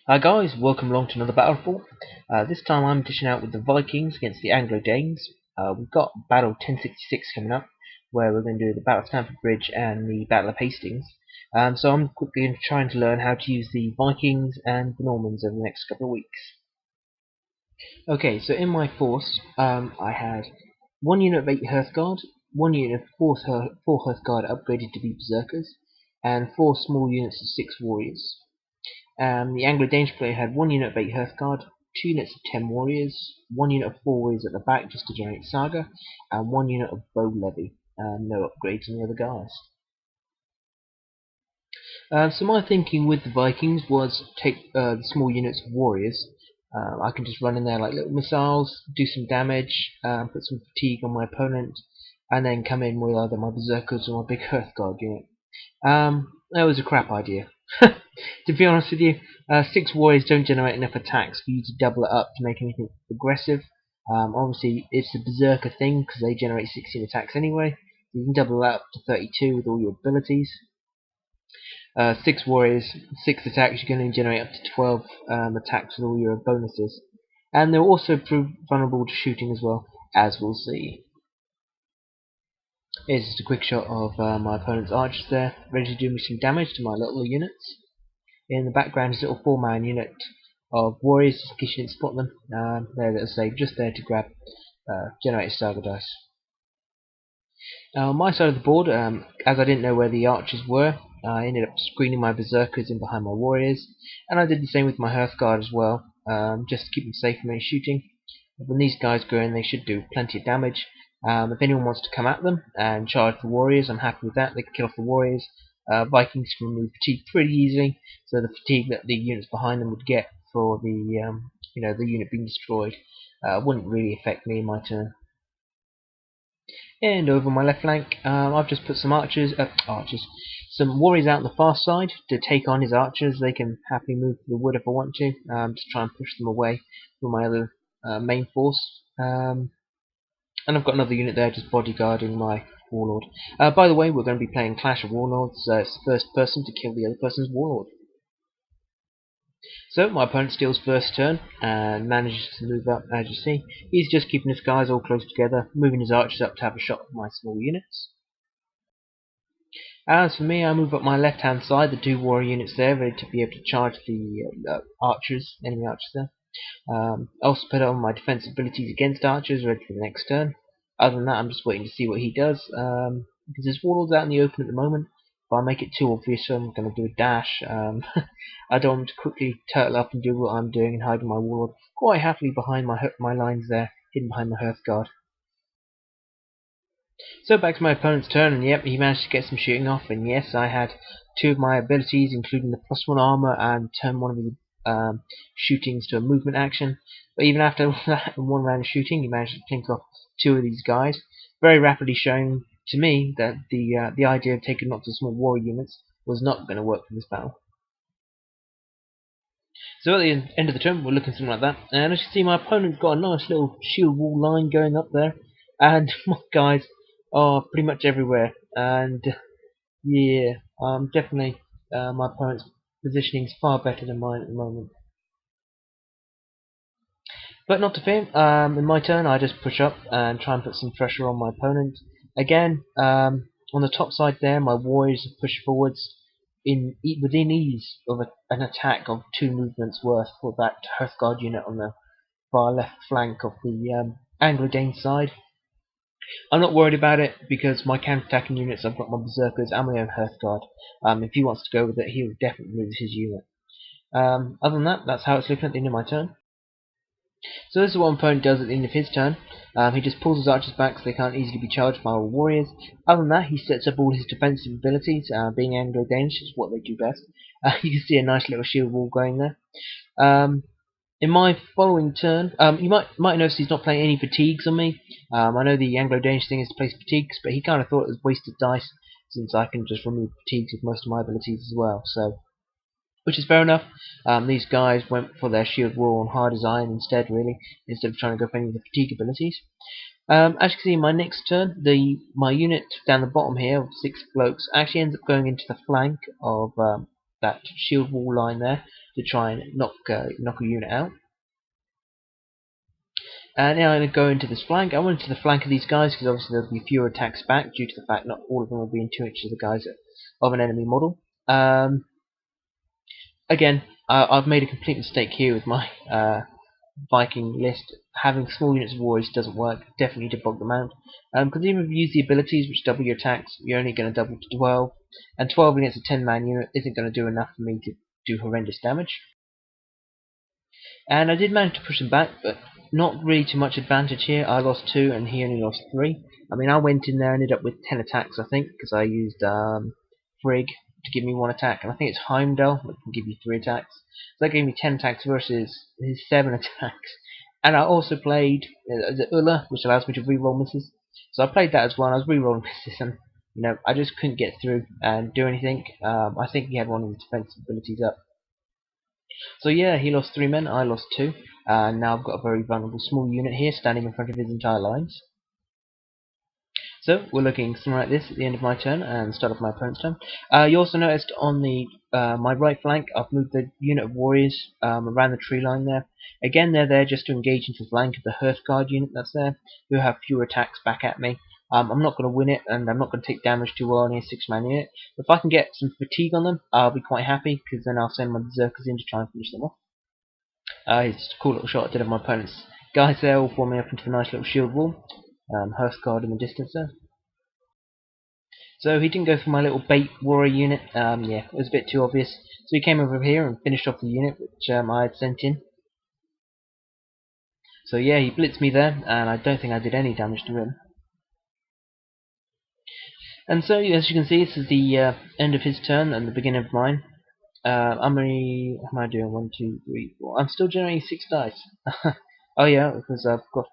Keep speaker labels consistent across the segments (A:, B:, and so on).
A: Hi guys, welcome along to another battle report. This time I'm dishing out with the Vikings against the Anglo-Danes. We've got Battle 1066 coming up, where we're going to do the Battle of Stamford Bridge and the Battle of Hastings. So I'm quickly trying to learn how to use the Vikings and the Normans over the next couple of weeks. Okay, so in my force, I had one unit of 8 Hearthguard, one unit of 4 Hearthguard upgraded to be Berserkers, and 4 small units of 6 Warriors. The Anglo-Danes player had one unit of 8 Hearthguard, 2 units of 10 Warriors, 1 unit of 4 Warriors at the back just to generate SAGA, and 1 unit of Bow Levy. No upgrades on the other guys. So my thinking with the Vikings was take the small units of Warriors. I can just run in there like little missiles, do some damage, put some fatigue on my opponent, and then come in with either my Berserkers or my big Hearthguard unit. That was a crap idea. To be honest with you, 6 Warriors don't generate enough attacks for you to double it up to make anything aggressive. Obviously, it's a Berserker thing because they generate 16 attacks anyway. You can double that up to 32 with all your abilities. 6 Warriors, 6 attacks, you're going to generate up to 12 attacks with all your bonuses. And they're also vulnerable to shooting as well, as we'll see. Here's just a quick shot of my opponent's archers there, ready to do me some damage to my little units. In the background is a little 4-man unit of warriors, just in case you didn't spot them. They're, let's say, just there to grab generated SAGA dice. On my side of the board, as I didn't know where the archers were, I ended up screening my berserkers in behind my warriors, and I did the same with my Hearthguard as well, just to keep them safe from any shooting. When these guys go in, they should do plenty of damage. If anyone wants to come at them and charge the warriors, I'm happy with that. They can kill off the warriors. Vikings can remove fatigue pretty easily, so the fatigue that the units behind them would get for the the unit being destroyed wouldn't really affect me in my turn. And over my left flank, I've just put some some warriors out on the far side to take on his archers. They can happily move to the wood if I want to try and push them away from my other main force. And I've got another unit there just bodyguarding my Warlord. By the way, we're going to be playing Clash of Warlords. It's the first person to kill the other person's Warlord. So my opponent steals first turn and manages to move up. As you see, he's just keeping his guys all close together, moving his archers up to have a shot at my small units. As for me, I move up my left hand side, the 2 warrior units there, ready to be able to charge the enemy archers there. I also put on my defensive abilities against archers, ready for the next turn. Other than that, I'm just waiting to see what he does, because his Warlord's out in the open at the moment. If I make it too obvious, so I'm going to do a dash. I don't want him to quickly turtle up and do what I'm doing and hide my Warlord quite happily behind my lines there, hidden behind my Hearthguard. So back to my opponent's turn, and yep, he managed to get some shooting off, and yes, I had 2 of my abilities, including the +1 armor, and turn 1 of his shootings to a movement action. But even after that 1 round of shooting, he managed to clink off 2 of these guys, very rapidly showing to me that the idea of taking lots of small warrior units was not going to work for this battle. So at the end of the turn, we're looking something like that, and as you see, my opponent's got a nice little shield wall line going up there, and my guys are pretty much everywhere. And yeah, definitely my opponent's positioning is far better than mine at the moment. But not to fear. In my turn, I just push up and try and put some pressure on my opponent. Again, on the top side there, my warriors push forwards within ease of an attack of 2 movements worth for that Hearthguard unit on the far left flank of the Anglo-Dane side. I'm not worried about it because my counter-attacking units, I've got my Berserkers and my own Hearthguard. If he wants to go with it, he'll definitely lose his unit. Other than that, that's how it's looking at the end of my turn. So this is what my opponent does at the end of his turn. He just pulls his archers back so they can't easily be charged by all warriors. Other than that, he sets up all his defensive abilities. Being Anglo-Danish is what they do best. You can see a nice little shield wall going there. In my following turn, you might notice he's not playing any fatigues on me. I know the Anglo-Danish thing is to place fatigues, but he kind of thought it was wasted dice since I can just remove fatigues with most of my abilities as well. So, which is fair enough. These guys went for their shield wall on hard design instead, really, instead of trying to go for any of the fatigue abilities. As you can see, in my next turn, my unit down the bottom here of 6 blokes actually ends up going into the flank of that shield wall line there, to try and knock a unit out. And now I'm going to go into this flank. I went into the flank of these guys because obviously there'll be fewer attacks back due to the fact not all of them will be in 2 inches of the guys of an enemy model. Again, I've made a complete mistake here with my Viking list. Having small units of warriors doesn't work. Definitely need to bulk them out. Because even if you use the abilities which double your attacks, you're only going to double to 12. And 12 against a 10-man unit isn't going to do enough for me to do horrendous damage. And I did manage to push him back, but not really too much advantage here. I lost 2 and he only lost 3. I mean, I went in there and ended up with 10 attacks, I think, because I used Frigg to give me 1 attack, and I think it's Heimdall that can give you 3 attacks. So that gave me 10 attacks versus his 7 attacks. And I also played the Ulla, which allows me to reroll misses. So I played that as well, and I was rerolling misses, and I just couldn't get through and do anything. I think he had one of his defensive abilities up. So yeah, he lost 3 men, I lost 2. And now I've got a very vulnerable small unit here standing in front of his entire lines. So we're looking something like this at the end of my turn and start of my opponent's turn. You also noticed on the my right flank, I've moved the unit of warriors around the tree line there. Again, they're there just to engage into the flank of the Hearthguard unit that's there, who have fewer attacks back at me. I'm not going to win it, and I'm not going to take damage too well on a 6-man unit. But if I can get some fatigue on them, I'll be quite happy, because then I'll send my berserkers in to try and finish them off. It's a cool little shot I did of my opponent's guys there, all forming up into a nice little shield wall. Hearthguard in the distance there. So he didn't go for my little bait warrior unit. Yeah, it was a bit too obvious. So he came over here and finished off the unit which I had sent in. So yeah, he blitzed me there, and I don't think I did any damage to him. And so, as you can see, this is the end of his turn and the beginning of mine. How am I doing? 1, 2, 3, 4. I'm still generating 6 dice. Oh yeah, because I've got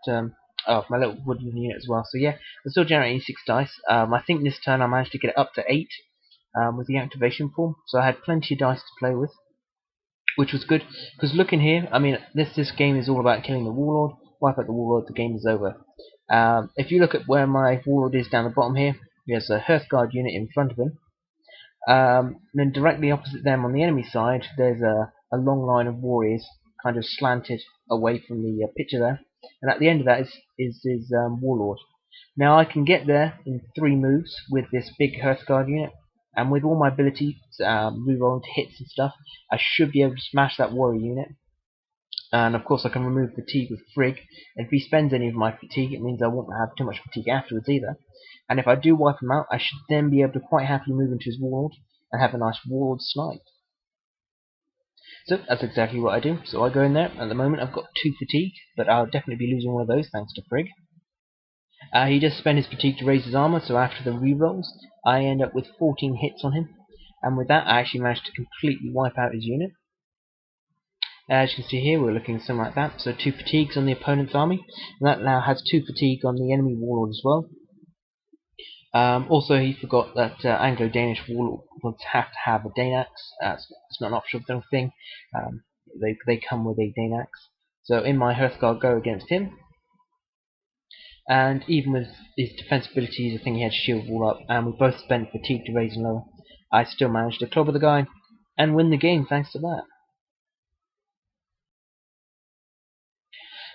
A: my little wooden unit as well. So yeah, I'm still generating 6 dice. I think this turn I managed to get it up to 8 with the activation form. So I had plenty of dice to play with, which was good. Because looking here, I mean, this game is all about killing the Warlord. Wipe out the Warlord, the game is over. If you look at where my Warlord is down the bottom here, there's a Hearthguard unit in front of him. Then directly opposite them on the enemy side, there's a long line of warriors kind of slanted away from the picture there. And at the end of that is his Warlord. Now I can get there in 3 moves with this big Hearthguard unit. And with all my abilities, rerolling to hits and stuff, I should be able to smash that warrior unit. And of course I can remove fatigue with Frigg, and if he spends any of my fatigue, it means I won't have too much fatigue afterwards either. And if I do wipe him out, I should then be able to quite happily move into his Warlord and have a nice Warlord snipe. So that's exactly what I do. So I go in there. At the moment I've got 2 fatigue, but I'll definitely be losing one of those thanks to Frigg. He does spend his fatigue to raise his armor, so after the rerolls, I end up with 14 hits on him. And with that, I actually managed to completely wipe out his unit. As you can see here, we're looking something like that. So 2 fatigues on the opponent's army, and that now has 2 fatigue on the enemy Warlord as well. Also, he forgot that Anglo-Danish Warlords have to have a Dane axe. It's not an optional thing. They come with a Dane axe. So in my Hearthguard go against him. And even with his defense abilities, I think he had shield wall up, and we both spent fatigue to raise and lower. I still managed to clobber the guy and win the game thanks to that.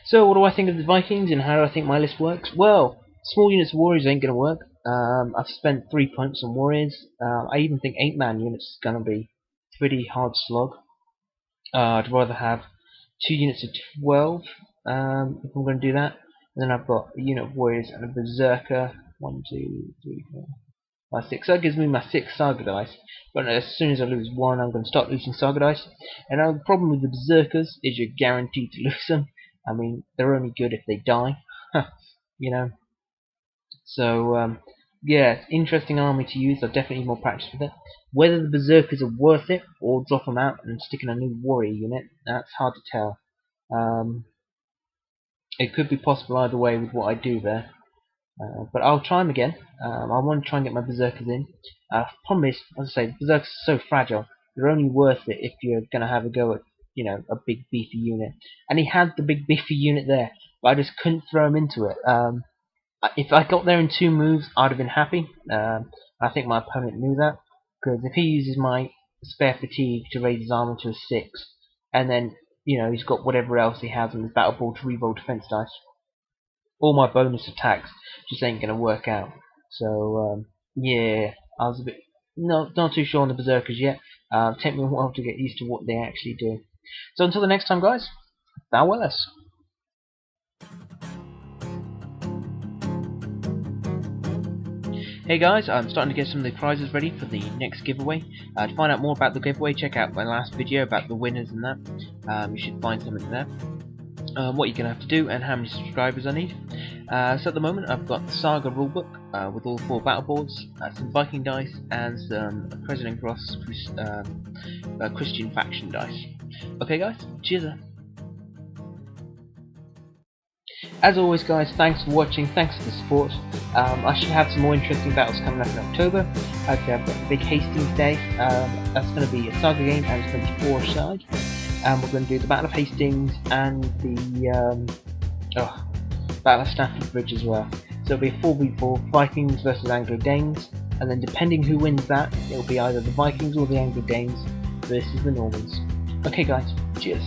A: So what do I think of the Vikings and how do I think my list works? Well, small units of warriors ain't going to work. I've spent 3 points on warriors. I even think 8-man units is going to be pretty hard slog. I'd rather have 2 units of 12 if I'm going to do that. And then I've got a unit of warriors and a berserker. 1, 2, 3, 4, 5, 6. So that gives me my 6 saga dice. But as soon as I lose 1, I'm going to start losing saga dice. And the problem with the berserkers is you're guaranteed to lose them. I mean, they're only good if they die. So, yeah, interesting army to use. I definitely need more practice with it. Whether the berserkers are worth it or drop them out and stick in a new warrior unit, that's hard to tell. It could be possible either way with what I do there. But I'll try them again. I want to try and get my berserkers in. Problem is, as I say, berserkers are so fragile. They're only worth it if you're going to have a go at, a big beefy unit. And he had the big beefy unit there, but I just couldn't throw him into it. If I got there in 2 moves, I'd have been happy. I think my opponent knew that, because if he uses my spare fatigue to raise his armor to a 6, and then he's got whatever else he has on his battle board to reroll defense dice. All my bonus attacks just ain't gonna work out. So yeah, I was a bit not too sure on the berserkers yet. Take me a while to get used to what they actually do. So until the next time, guys, farewell. Hey guys, I'm starting to get some of the prizes ready for the next giveaway. To find out more about the giveaway, check out my last video about the winners and that. You should find something there. What you're going to have to do and how many subscribers I need. So at the moment I've got the SAGA rulebook with all 4 battle boards, some Viking dice, and some President Gross Christian faction dice. Okay guys, cheers. As always guys, thanks for watching, thanks for the support. I should have some more interesting battles coming up in October. I've got a big Hastings Day. That's going to be a Saga game, and it's going to be 4-side. And we're going to do the Battle of Hastings and the Battle of Stamford Bridge as well. So it'll be a 4v4, Vikings versus Anglo-Danes, and then depending who wins that, it'll be either the Vikings or the Anglo-Danes versus the Normans. Okay guys, cheers.